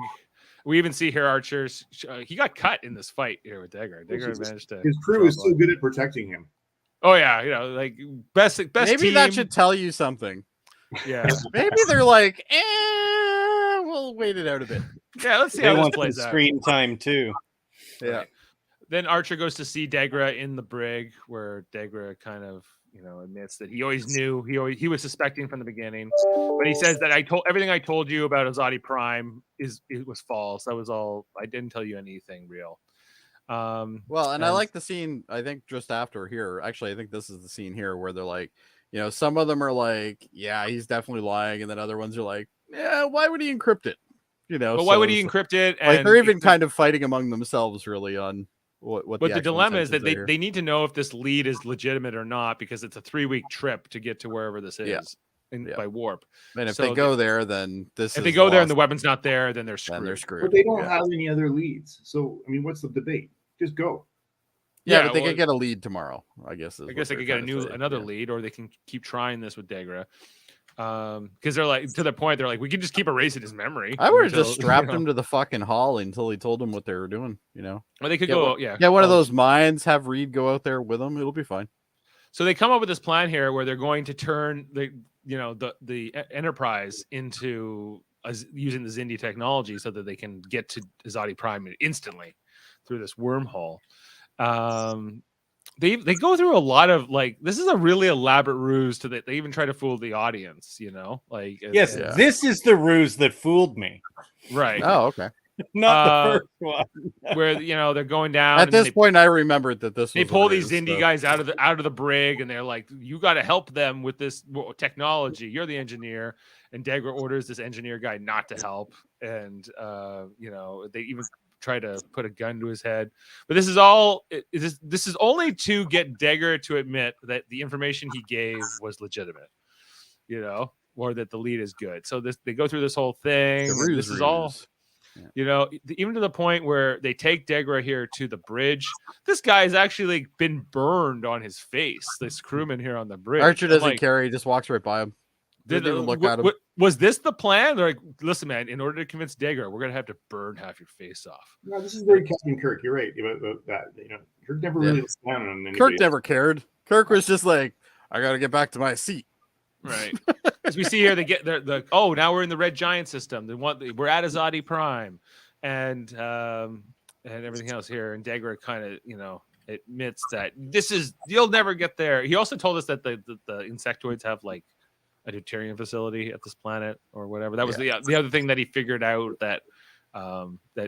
We even see here Archer's. He got cut in this fight here with Degra. Degra managed to. His crew is so good at protecting him. Oh yeah, you know, like best. Maybe team. that should tell you something. Yeah. Maybe they're like, we'll wait it out a bit. Yeah. Let's see They how this want plays some out. screen time too. Yeah. Then Archer goes to see Degra in the brig, where Degra kind of, admits that he always knew, he was suspecting from the beginning, but he says that everything I told you about Azadi Prime it was false. That was all. I didn't tell you anything real. Well, and I like the scene. I think just after here. Actually, I think this is the scene here where they're like, some of them are like, yeah, he's definitely lying, and then other ones are like, yeah, why would he encrypt it? But why would he encrypt it? Like And they're even kind of fighting among themselves, really, on what. But the dilemma is that intentions are they need to know if this lead is legitimate or not, because it's a 3-week trip to get to wherever this is by warp. And if So they go there, then this. If they go there and the weapon's not there, then they're screwed. then they're screwed. But they don't have any other leads. So, I mean, what's the debate? Just go. Yeah, but they could get a lead tomorrow, I guess. I guess they could get another lead, or they can keep trying this with Degra. Because they're like, to the point, they're like, we can just keep erasing his memory. I would have just strapped him to the fucking hull until he told them what they were doing, Or they could go, get one of those mines, have Reed go out there with them. It'll be fine. So they come up with this plan here where they're going to turn the Enterprise into using the Xindi technology so that they can get to Azadi Prime instantly through this wormhole. They go through a lot of this is a really elaborate ruse to that. They even try to fool the audience, Yes, this is the ruse that fooled me. Right. Oh, okay. Not the first one. Where they're going down. At this point, I remembered that this. They pull these Xindi guys out of the brig, and they're like, "You got to help them with this technology. You're the engineer." And Degra orders this engineer guy not to help, and they even try to put a gun to his head. But this is all. This is only to get Degra to admit that the information he gave was legitimate, or that the lead is good. So they go through this whole thing. This is all. Yeah. Even to the point where they take Degra here to the bridge. This guy has actually been burned on his face. This crewman here on the bridge. Archer doesn't care. He just walks right by him. Didn't even look at him. Was this the plan? They're like, listen, man, in order to convince Degra, we're going to have to burn half your face off. No, this is very Captain Kirk. You're right about that. Kirk never really was down on anybody. Kirk never cared. Kirk was just like, I got to get back to my seat. Right. As we see here, they get now we're in the Red Giant system. We're at Azadi Prime, and everything else here. And Degra kind of admits that you'll never get there. He also told us that the insectoids have like a deuterium facility at this planet or whatever. That was the other thing that he figured out, that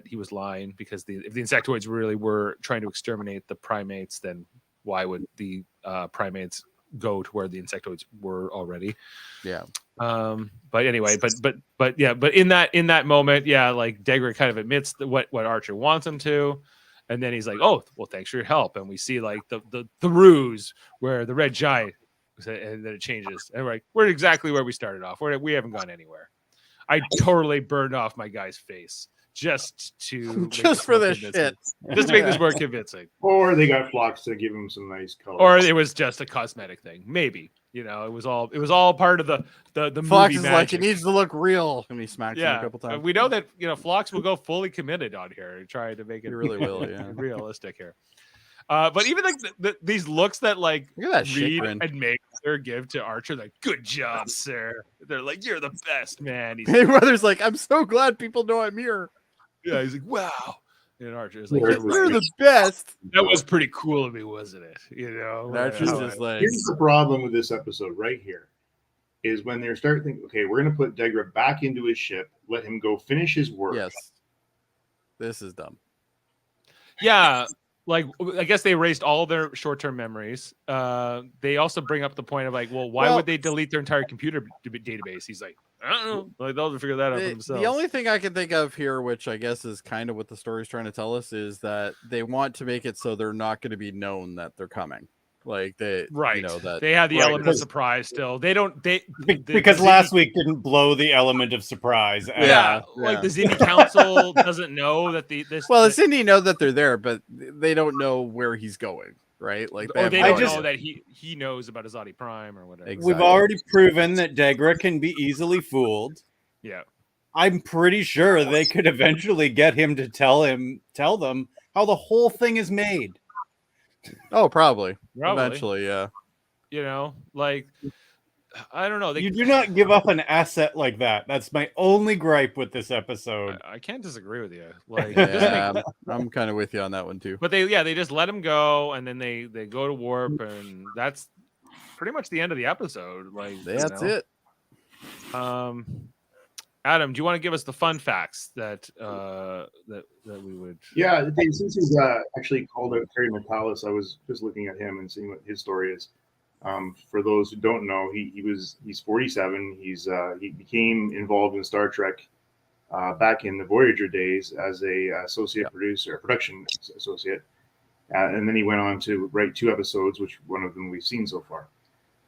he was lying, because if the insectoids really were trying to exterminate the primates, then why would the primates go to where the insectoids were already? But anyway, but in that moment, like Degra kind of admits what Archer wants him to, and then he's like, oh well, thanks for your help. And we see like the ruse where the Red Giant, and then it changes, and we're exactly where we started off. We haven't gone anywhere. I totally burned off my guy's face just to Just for the shit. just to make this more convincing. Or they got Phlox to give him some nice color. Or it was just a cosmetic thing, maybe. You know, it was all part of the Fox movie is magic. like, it needs to look real, and he smacks him a couple times. We know that Phlox will go fully committed on here and try to make it He really will, yeah. realistic here. But even like these looks that like Look at that shit Reed grin. and Maker give to Archer, like, good job, sir. They're like, you're the best, man. He's Big Brother's like, I'm so glad people know I'm here. yeah, he's like, wow. And Archer's like, You're You're the best. that was pretty cool of me, wasn't it? You know, And Archer's just like, Here's the problem with this episode right here is when they're starting to think, okay, we're going to put Degra back into his ship, let him go finish his work. yes, this is dumb. yeah. Like, I guess they erased all their short-term memories. They also bring up the point of like, well, why would they delete their entire computer database? He's like, I don't know. Like, they'll figure that out for themselves. The only thing I can think of here, which I guess is kind of what the story's trying to tell us, is that they want to make it so they're not going to be known that they're coming. Like they, right? You know, that they have the right, element of because- surprise still. They don't. Because last week didn't blow the element of surprise. Yeah, like the Xindi Council doesn't know that this. Well, the Xindi know that they're there, but they don't know where he's going, right? Like or they have don't no know idea. that he knows about Azadi Prime or whatever. Exactly. We've already proven that Degra can be easily fooled. Yeah. I'm pretty sure they could eventually get him to tell them how the whole thing is made. Oh, probably. Probably. Eventually, yeah. You know, like I don't know. You do not give up an asset like that. That's my only gripe with this episode. I can't disagree with you. Like, Yeah, I'm kind of with you on that one too. but they just let him go, and then they go to warp, and that's pretty much the end of the episode. Like, That's it. Adam, do you want to give us the fun facts that we would? Yeah, since he's actually called out Terry Metalis, I was just looking at him and seeing what his story is. For those who don't know, he's 47. He became involved in Star Trek back in the Voyager days as a associate producer, production associate, and then he went on to write 2 episodes, which one of them we've seen so far.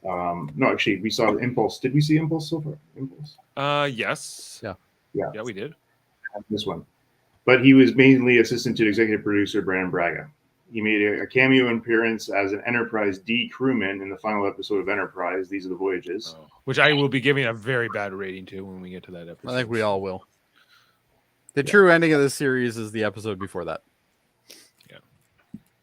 No, actually, we saw Impulse. Did we see Impulse so far? Impulse. Yes. Yeah, we did. This one, but he was mainly assistant to executive producer Brandon Braga. He made a cameo appearance as an Enterprise D crewman in the final episode of Enterprise. These are the Voyages. Which I will be giving a very bad rating to when we get to that episode. I think we all will. The true ending of this series is the episode before that.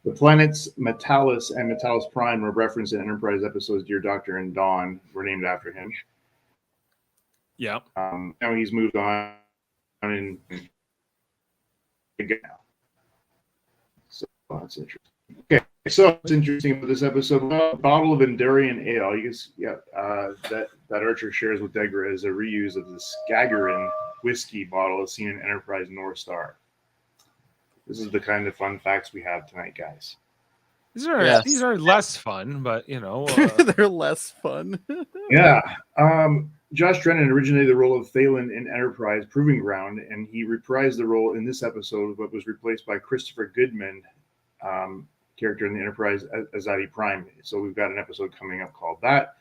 The planets Metalis and Metalis Prime were referenced in Enterprise episodes Dear Doctor and Dawn were named after him. Yeah. Now he's moved on and again now. So that's interesting. Okay, so what's interesting about this episode? A bottle of Endurian ale. You guess, that Archer shares with Degra is a reuse of the Skaggerin whiskey bottle as seen in Enterprise North Star. This is the kind of fun facts we have tonight, guys. These are less fun, but They're less fun. Yeah. Josh Drennan originated the role of Thalen in Enterprise Proving Ground, and he reprised the role in this episode, but was replaced by Christopher Goodman, character in the Enterprise Azadi Prime. So we've got an episode coming up called that.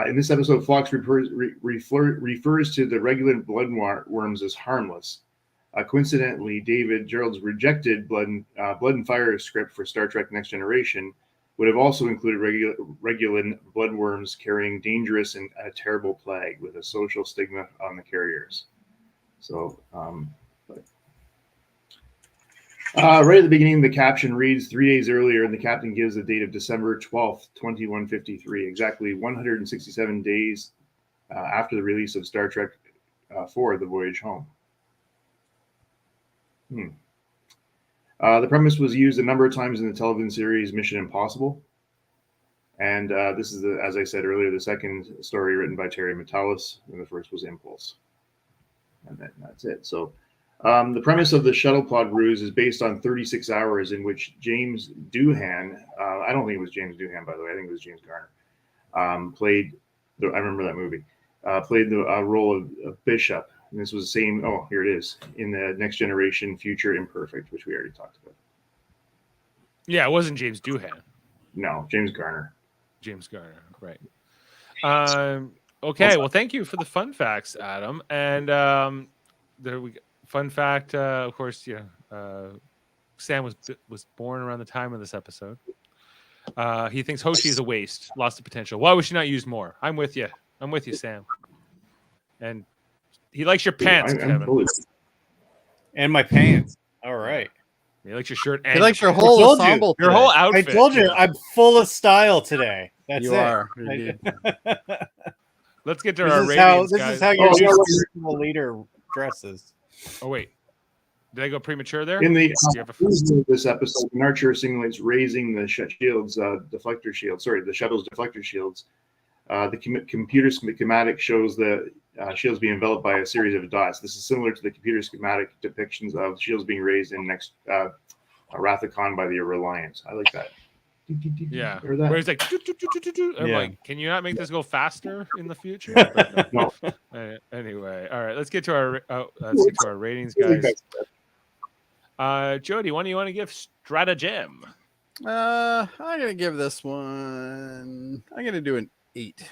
In this episode, Phlox refers to the regular bloodworms as harmless. Coincidentally, David Gerald's rejected Blood and Fire script for Star Trek Next Generation would have also included regular bloodworms carrying dangerous and a terrible plague with a social stigma on the carriers. So, right at the beginning, the caption reads 3 days earlier, and the captain gives the date of December 12th, 2153, exactly 167 days after the release of Star Trek 4, The Voyage Home. The premise was used a number of times in the television series Mission Impossible. And this is, as I said earlier, the second story written by Terry Metalis, and the first was Impulse. And that's it. So the premise of the shuttle pod ruse is based on 36 hours in which James Doohan, I don't think it was James Doohan, by the way, I think it was James Garner, played, I remember that movie, played the role of Bishop. And this was the same, here it is, in the Next Generation Future Imperfect, which we already talked about. Yeah, it wasn't James Doohan. No, James Garner. James Garner, right. Okay, well, thank you for the fun facts, Adam. And there we go. Fun fact, of course, Sam was born around the time of this episode. He thinks Hoshi is a waste, lost the potential. Why was she not used more? I'm with you, Sam. And he likes your pants, Kevin. And my pants. All right. He likes your shirt. He And likes your pants. whole told you. ensemble. Your today. whole I outfit. told you, I'm full of style today. That's You it. are. Indeed. Let's get to This our is ratings, how guys. your Oh, yeah. spiritual leader dresses. Oh wait, did I go premature there? In the You have a- this episode, an archer simulates raising the shields, deflector shields. Sorry, the shuttle's deflector shields. The computer schematic shows the shields being enveloped by a series of dots. This is similar to the computer schematic depictions of shields being raised in next Wrath of Khan by the Reliance. I like that. Yeah, Or that. where he's like, "Doo, doo, doo, doo, doo, doo." I'm Yeah. like, can you not make this go faster in the future? No. Anyway, all right, let's get to our ratings, guys. Jody, what do you want to give Stratagem? I'm gonna give this one. I'm gonna do an 8.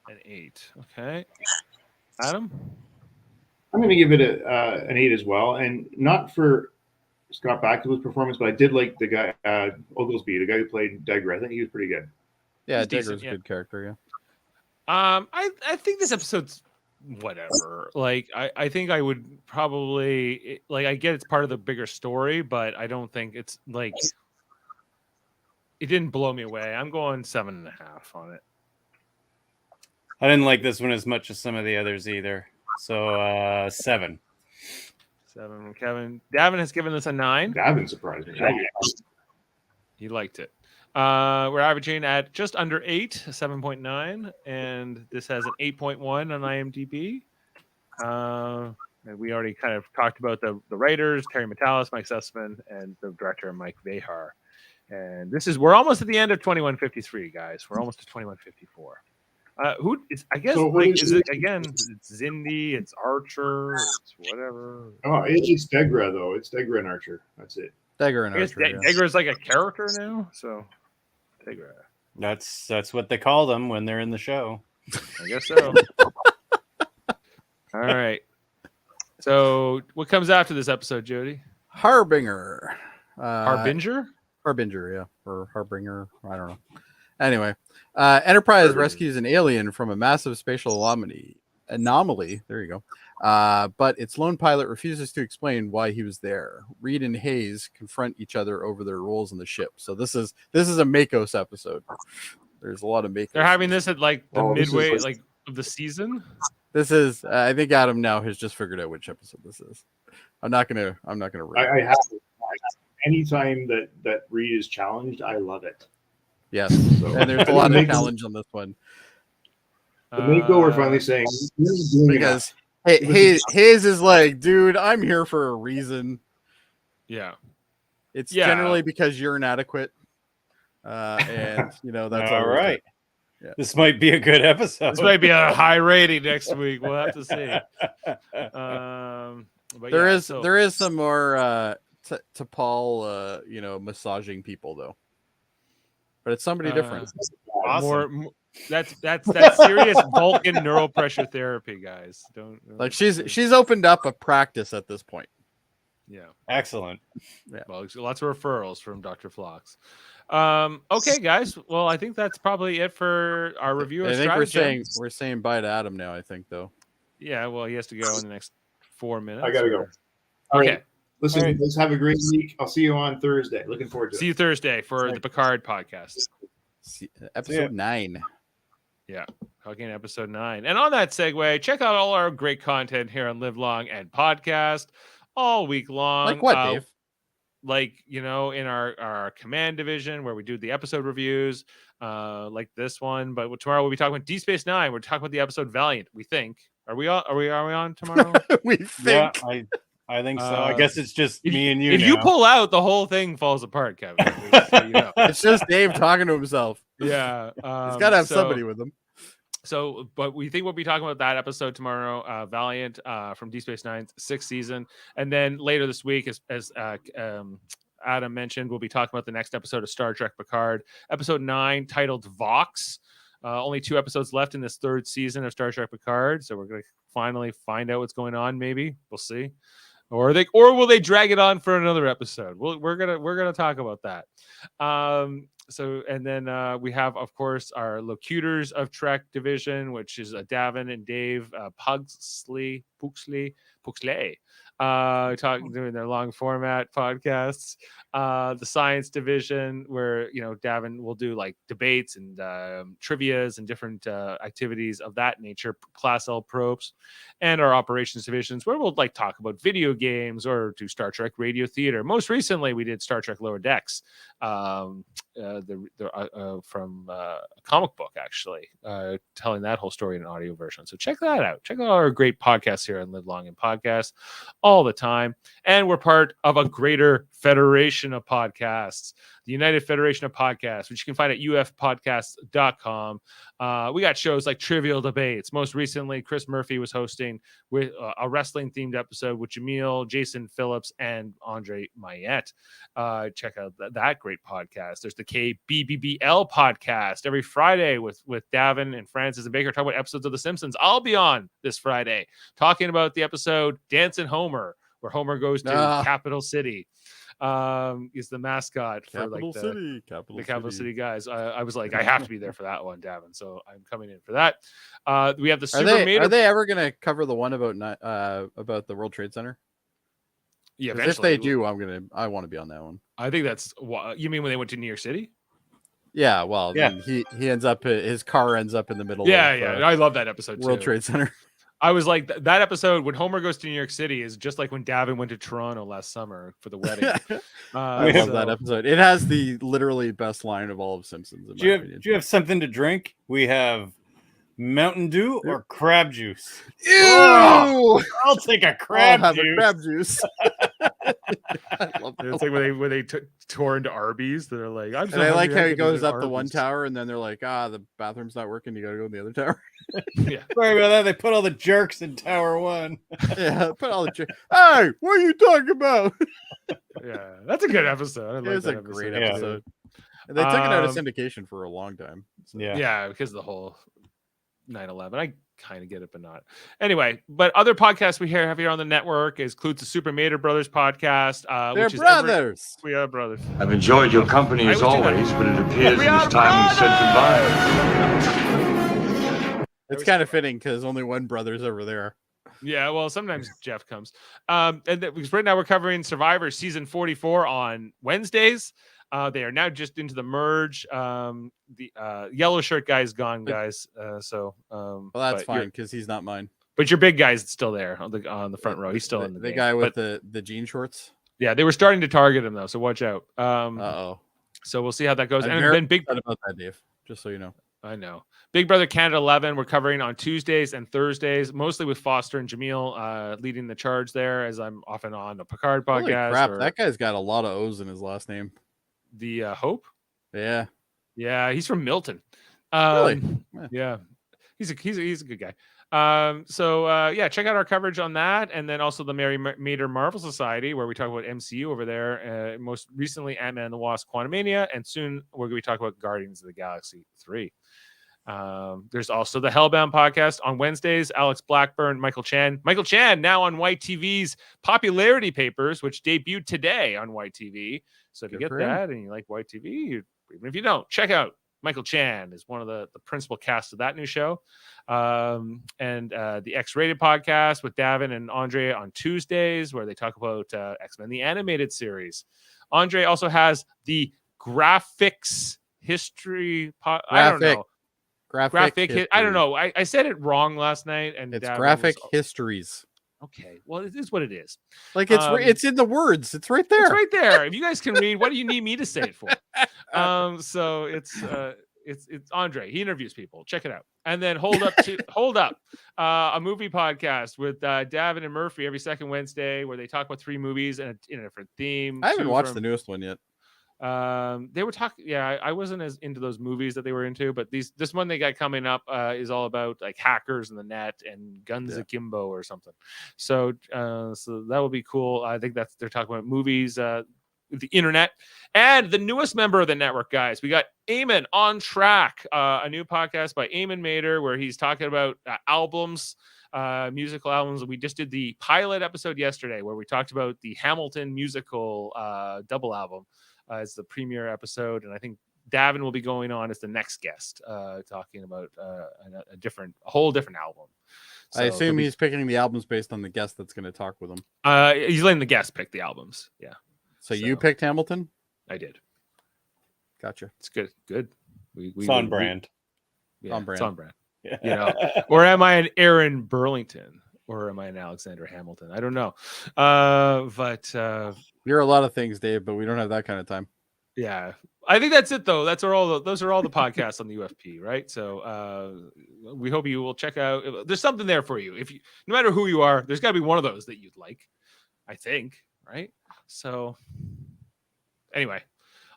An 8. Okay. Adam? I'm going to give it an 8 as well, and not for Scott Bakula's performance, but I did like the guy Oglesby, the guy who played Degger. I think he was pretty good. Yeah, He's Digger's decent, a yeah. good character. Yeah. I think this episode's whatever. Like, I think I would probably like. I get it's part of the bigger story, but I don't think it's like it didn't blow me away. I'm going 7.5 on it. I didn't like this one as much as some of the others either. So 7. 7. Kevin Davin has given this a 9. Davin surprised me. He liked it. We're averaging at just under 8, 7.9, and this has an 8.1 on IMDb. And we already kind of talked about the writers, Terry Metalis, Mike Sussman, and the director, Mike Vehar. And we're almost at the end of 2153, guys. We're almost to 2154. Who is? I guess So is it again? It's Xindi. It's Archer. It's whatever. Oh, it's Degra though. It's Degra and Archer. That's it. Dagger and I guess Archer. Yeah. Dagger is like a character now. So Degra. That's what they call them when they're in the show. I guess so. All right. So what comes after this episode, Jody? Harbinger. Harbinger? Harbinger, yeah, or Harbinger. I don't know. Anyway, Enterprise rescues an alien from a massive spatial anomaly. There you go. But its lone pilot refuses to explain why he was there. Reed and Hayes confront each other over their roles in the ship. So this is a Makos episode. There's a lot of Makos. They're having this at like the this is midway like- of the season. This is. I think Adam now has just figured out which episode this is. I'm not gonna. Rate. I have anytime that Reed is challenged, I love it. Yes, So, and there's a lot of challenge on this one The Mako were finally saying because Hayes is like, dude, I'm here for a reason. Yeah. It's Yeah. generally because you're inadequate, and that's All right. Yeah. This might be a good episode. This might be a high rating next week. We'll have to see. But There yeah, is so- there is some more to Paul, massaging people though, but it's somebody different. Awesome. more that's serious Vulcan neural pressure therapy, guys. Don't Like she's opened up a practice at this point. yeah. Excellent. Well, lots of referrals from Dr. Flox. Okay, guys. Well, I think that's probably it for our review of I think Stratagem. we're saying bye to Adam now. I think though. Yeah, well, he has to go in the next 4 minutes. I gotta go. or- All Okay. right. Listen, All right. let's have a great week. I'll see you on Thursday. Looking forward to See it. you Thursday for the Picard podcast. Episode 9. Talking episode 9. And on that segue, check out all our great content here on Live Long and Podcast all week long. Like what, Dave? Like, in our command division where we do the episode reviews, like this one. But tomorrow we'll be talking about Deep Space Nine. We're talking about the episode Valiant, we think. Are we on tomorrow? We Yeah, think. I think so. I guess it's just me and you. If you now. pull out, the whole thing falls apart, Kevin. Just so you know. It's just Dave talking to himself. Yeah. He's got to have somebody with him. So, but we think we'll be talking about that episode tomorrow, Valiant from Deep Space Nine's 6th season. And then later this week, as Adam mentioned, we'll be talking about the next episode of Star Trek Picard, episode 9, titled Vox. Only 2 episodes left in this 3rd season of Star Trek Picard. So we're going to finally find out what's going on, maybe. We'll see. or will they drag it on for another episode? We're gonna talk about that. So and then we have, of course, our locutors of Trek division, which is Davin and Dave Pugsley, doing their long format podcasts. The science division, where Davin will do like debates and trivias and different activities of that nature, Class L probes, and our operations divisions, where we'll like talk about video games or do Star Trek radio theater. Most recently, we did Star Trek Lower Decks, from a comic book, actually, telling that whole story in an audio version. So check that out. Check out our great podcasts here on Live Long and Podcast all the time. And we're part of a greater federation of podcasts, the United Federation of Podcasts, which you can find at ufpodcasts.com. We got shows like Trivial Debates. Most recently, Chris Murphy was hosting with a wrestling-themed episode with Jaemeel, Jason Phillips, and Andre Mayette. Check out that great podcast. There's the KBBBL podcast every Friday with Davin and Francis and Baker talking about episodes of The Simpsons. I'll be on this Friday talking about the episode Dancing Homer, where Homer goes to Capital City. Is the mascot for the Capital City guys. I was like, I have to be there for that one, Davin. So I'm coming in for that. We have the Are they ever going to cover the one about the World Trade Center? Yeah, if they do, I want to be on that one. I think that's you mean when they went to New York City? Yeah, well, yeah. He ends up, his car ends up in the middle. Yeah, I love that episode. World Trade Center. I was like, that episode when Homer goes to New York City is just like when Davin went to Toronto last summer for the wedding. I love that episode. It has the literally best line of all of Simpsons. In my opinion. Do you have something to drink? We have Mountain Dew or crab juice. Ew! Oh, I'll take a crab I'll juice. Have a crab juice. I love that. It's like when they tore into Arby's. They're like, I like how he goes up the one tower and then they're like, the bathroom's not working. You got to go in the other tower. Yeah. Sorry about that. They put all the jerks in Tower 1. Yeah, put all the jerks. Hey, what are you talking about? Yeah, that's a good episode. It was a great episode. And they took it out of syndication for a long time. So. Yeah, because of the whole 9/11. I kind of get it, but not. Anyway, but other podcasts we have here on the network includes the Super Mater Brothers podcast. They're brothers. We are brothers. I've enjoyed your company as always, but it appears it's time we said goodbye. It's kind of fitting because only one brother's over there. Yeah, well, sometimes Jeff comes. Because right now we're covering Survivor season 44 on Wednesdays. They are now just into the merge. The yellow shirt guy's gone, guys. Well, that's fine because he's not mine. But your big guy's still there on the front row. He's still in the game. Guy with the jean shorts. Yeah, they were starting to target him though, so watch out. Uh-oh. So we'll see how that goes. I'm and very then big about that, Dave. Just so you know. I know. Big Brother Canada 11 we're covering on Tuesdays and Thursdays, mostly with Foster and Jaemeel leading the charge there, as I'm often on the Picard podcast. Holy crap, that guy's got a lot of O's in his last name. The Hope? Yeah. Yeah, he's from Milton. Really? Yeah. He's a good guy. Check out our coverage on that, and then also the Mary Mater Marvel Society, where we talk about MCU over there. Most recently, Ant-Man and the Wasp: Quantumania, and soon we're going to be talking about Guardians of the Galaxy 3. There's also the Hellbound podcast on Wednesdays. Alex Blackburn, Michael Chan now on White TV's Popularity Papers, which debuted today on White TV. So if you get that and you like White TV, even if you don't, check out Michael Chan is one of the principal cast of that new show. And the X-Rated podcast with Davin and Andre on Tuesdays, where they talk about X-Men, the animated series. Andre also has the Graphics History I don't know. Graphic I don't know. I said it wrong last night. And it's Davin Graphic Histories. Okay, well, it is what it is. Like it's in the words. It's right there. It's right there. If you guys can read, what do you need me to say it for? So it's Andre. He interviews people. Check it out. And then Hold Up, a movie podcast with Davin and Murphy every second Wednesday, where they talk about 3 movies in a different theme. I haven't watched the newest one yet. They were talking. Yeah, I wasn't as into those movies that they were into, but this one they got coming up is all about like hackers in the net and guns akimbo or something. So that will be cool. I think they're talking about movies, the internet, and the newest member of the network, guys. We got Eamon on Track, a new podcast by Eamon Mater, where he's talking about albums. musical albums. We just did the pilot episode yesterday where we talked about the Hamilton musical double album as the premiere episode. And I think Davin will be going on as the next guest, talking about a whole different album. So I assume he's picking the albums based on the guest that's going to talk with him. He's letting the guest pick the albums. Yeah. So you picked Hamilton? I did. Gotcha. It's good. Good. It's on brand. Yeah, on brand. It's on brand. You know, or am I an Aaron Burlington, or am I an Alexander Hamilton? I don't know. But You're a lot of things, Dave, but we don't have that kind of time. yeah, I think that's it though. Those are all the podcasts on the UFP, right? So we hope you will check out. There's something there for you. If you, no matter who you are, there's got to be one of those that you'd like. I think, right? So anyway,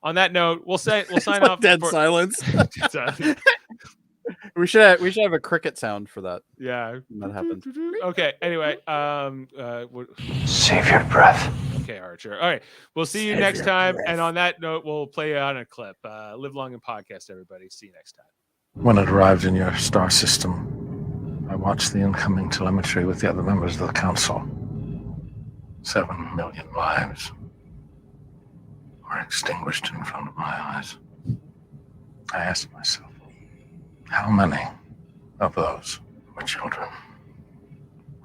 on that note, we'll sign off. Dead silence. We should have a cricket sound for that. Yeah, when that happens. Okay. Anyway, Save your breath. okay, Archer. All right, we'll see you next time. And on that note, we'll play on a clip. Live long and podcast, everybody. See you next time. When it arrived in your star system, I watched the incoming telemetry with the other members of the council. 7 million lives were extinguished in front of my eyes. I asked myself, how many of those were children?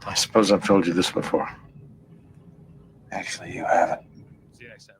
I suppose I've told you this before. Actually, you haven't. See you next time.